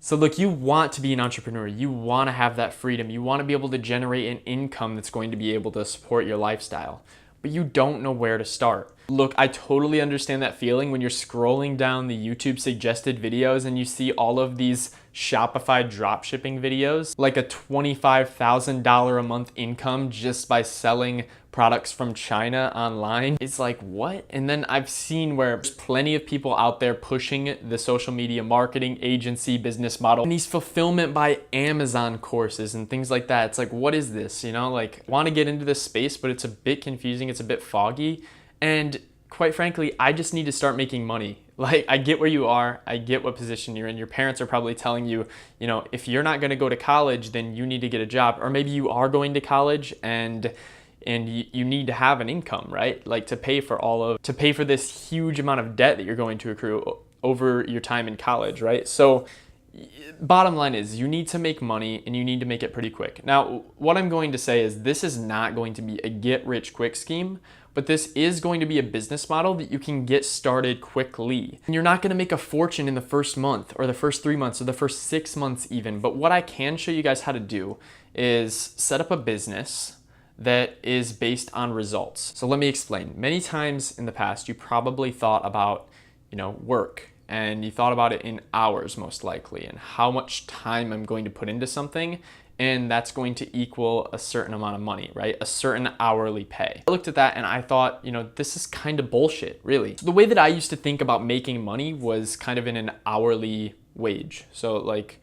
So look, you want to be an entrepreneur. You want to have that freedom. You want to be able to generate an income that's going to be able to support your lifestyle, but you don't know where to start. Look, I totally understand that feeling when you're scrolling down the YouTube suggested videos and you see all of these Shopify dropshipping videos, like a $25,000 a month income just by selling products from China online. It's like, what? And then I've seen where there's plenty of people out there pushing the social media marketing agency business model and these fulfillment by Amazon courses and things like that. It's like, what is this? You know, like, want to get into this space, but it's a bit confusing. It's a bit foggy. And quite frankly, I just need to start making money. Like, I get where you are. I get what position you're in. Your parents are probably telling you, you know, if you're not going to go to college, then you need to get a job. Or maybe you are going to college and you need to have an income, right? Like to pay for this huge amount of debt that you're going to accrue over your time in college, right? So bottom line is you need to make money and you need to make it pretty quick. Now, what I'm going to say is this is not going to be a get rich quick scheme, but this is going to be a business model that you can get started quickly. And you're not going to make a fortune in the first month or the first 3 months or the first 6 months even. But what I can show you guys how to do is set up a business that is based on results. So let me explain. Many times in the past, you probably thought about, work, and you thought about it in hours most likely, and how much time I'm going to put into something, and that's going to equal a certain amount of money, right? A certain hourly pay. I looked at that and I thought, this is kind of bullshit, really. So the way that I used to think about making money was kind of in an hourly wage. So like,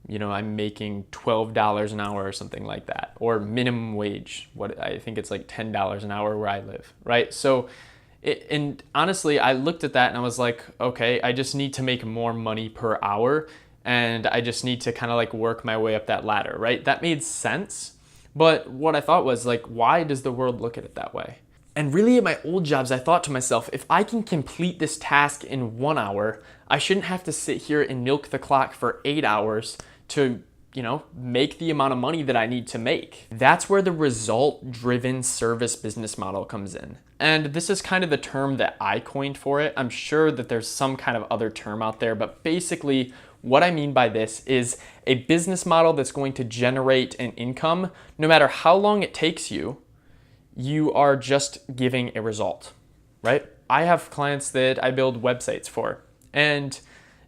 I'm making $12 an hour or something like that, or minimum wage. What I think it's like $10 an hour where I live, right? So, and honestly, I looked at that and I was like, okay, I just need to make more money per hour, and I just need to kind of like work my way up that ladder, right? That made sense, but what I thought was like, why does the world look at it that way? And really at my old jobs, I thought to myself, if I can complete this task in 1 hour, I shouldn't have to sit here and milk the clock for 8 hours to, make the amount of money that I need to make. That's where the result-driven service business model comes in. And this is kind of the term that I coined for it. I'm sure that there's some kind of other term out there, but basically what I mean by this is a business model that's going to generate an income. No matter how long it takes you, you are just giving a result, right? I have clients that I build websites for, and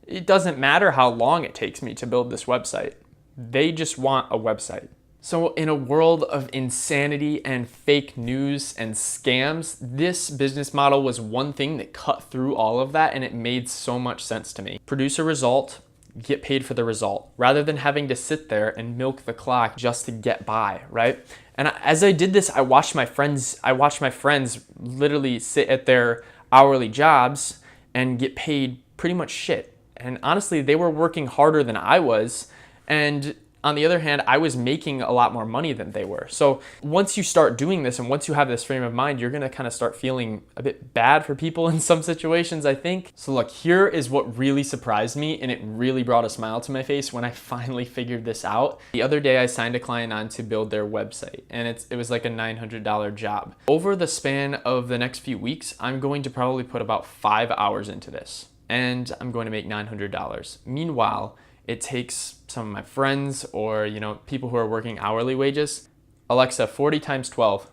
it doesn't matter how long it takes me to build this website. They just want a website. So in a world of insanity and fake news and scams, this business model was one thing that cut through all of that, and it made so much sense to me. Produce a result, get paid for the result, rather than having to sit there and milk the clock just to get by, right? And as I did this, I watched my friends literally sit at their hourly jobs and get paid pretty much shit. And honestly, they were working harder than I was. And on the other hand, I was making a lot more money than they were. So once you start doing this and once you have this frame of mind, you're gonna kind of start feeling a bit bad for people in some situations, I think. So look, here is what really surprised me, and it really brought a smile to my face when I finally figured this out. The other day, I signed a client on to build their website, and it was like a $900 job. Over the span of the next few weeks, I'm going to probably put about 5 hours into this, and I'm going to make $900. Meanwhile, it takes some of my friends or, people who are working hourly wages. Alexa, 40 times 12.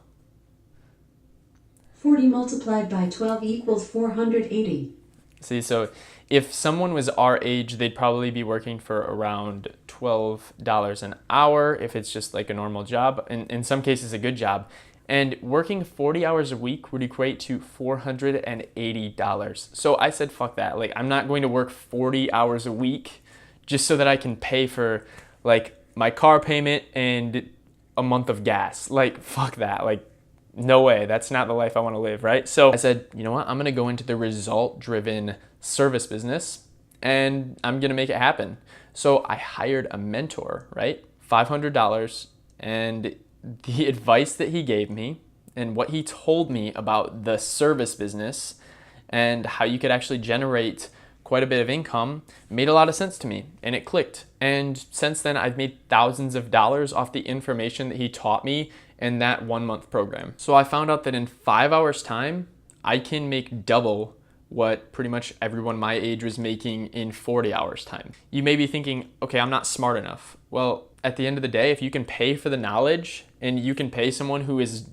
40 multiplied by 12 equals 480. See, so if someone was our age, they'd probably be working for around $12 an hour if it's just like a normal job, and in some cases a good job. And working 40 hours a week would equate to $480. So I said, fuck that. Like, I'm not going to work 40 hours a week just so that I can pay for like my car payment and a month of gas. Like, fuck that. Like, no way. That's not the life I want to live, right? So I said, you know what? I'm going to go into the result-driven service business and I'm going to make it happen. So I hired a mentor, right? $500, and the advice that he gave me and what he told me about the service business and how you could actually generate quite a bit of income made a lot of sense to me, and it clicked. And since then, I've made thousands of dollars off the information that he taught me in that 1 month program. So I found out that in 5 hours time, I can make double what pretty much everyone my age was making in 40 hours time. You may be thinking, okay, I'm not smart enough. Well, at the end of the day, if you can pay for the knowledge and you can pay someone who is,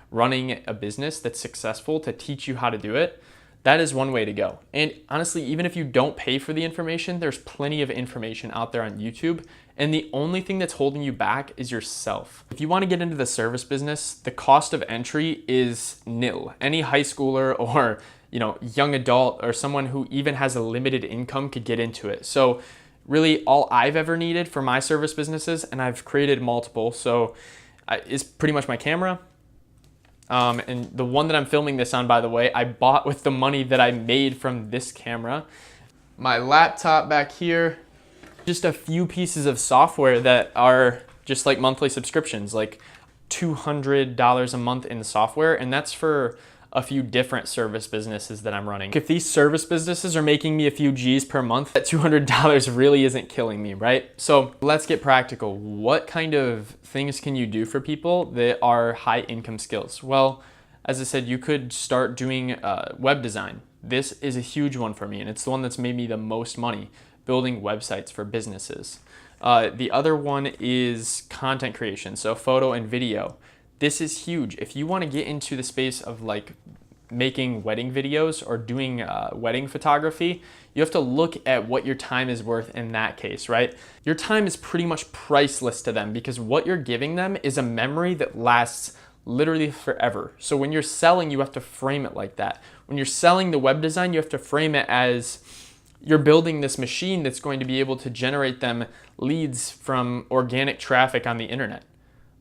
running a business that's successful to teach you how to do it, that is one way to go. And honestly, even if you don't pay for the information, there's plenty of information out there on YouTube. And the only thing that's holding you back is yourself. If you want to get into the service business, the cost of entry is nil. Any high schooler or young adult or someone who even has a limited income could get into it. So really all I've ever needed for my service businesses, and I've created multiple, is pretty much my camera. And the one that I'm filming this on, by the way, I bought with the money that I made from this camera. My laptop back here, just a few pieces of software that are just like monthly subscriptions, like $200 a month in software, and that's for a few different service businesses that I'm running. If these service businesses are making me a few G's per month, that $200 really isn't killing me, right? So let's get practical. What kind of things can you do for people that are high income skills? Well, as I said, you could start doing web design. This is a huge one for me, and it's the one that's made me the most money, building websites for businesses. The other one is content creation, so photo and video. This is huge. If you want to get into the space of like making wedding videos or doing wedding photography, you have to look at what your time is worth in that case, right? Your time is pretty much priceless to them because what you're giving them is a memory that lasts literally forever. So when you're selling, you have to frame it like that. When you're selling the web design, you have to frame it as you're building this machine that's going to be able to generate them leads from organic traffic on the internet.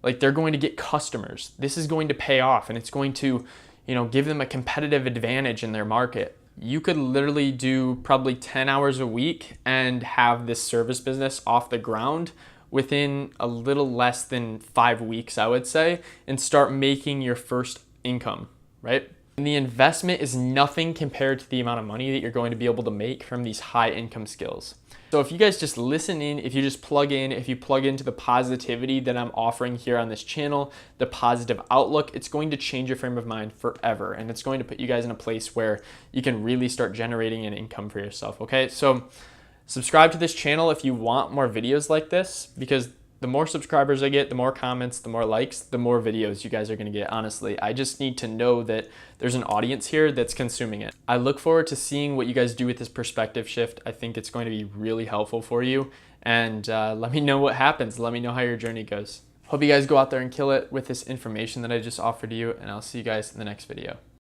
Like they're going to get customers. This is going to pay off, and it's going to, give them a competitive advantage in their market. You could literally do probably 10 hours a week and have this service business off the ground within a little less than 5 weeks, I would say, and start making your first income, right? And the investment is nothing compared to the amount of money that you're going to be able to make from these high income skills. So if you guys just listen in, if you plug into the positivity that I'm offering here on this channel, the positive outlook, it's going to change your frame of mind forever. And it's going to put you guys in a place where you can really start generating an income for yourself, okay? So subscribe to this channel if you want more videos like this, because the more subscribers I get, the more comments, the more likes, the more videos you guys are going to get. Honestly, I just need to know that there's an audience here that's consuming it. I look forward to seeing what you guys do with this perspective shift. I think it's going to be really helpful for you. And let me know what happens. Let me know how your journey goes. Hope you guys go out there and kill it with this information that I just offered you, and I'll see you guys in the next video.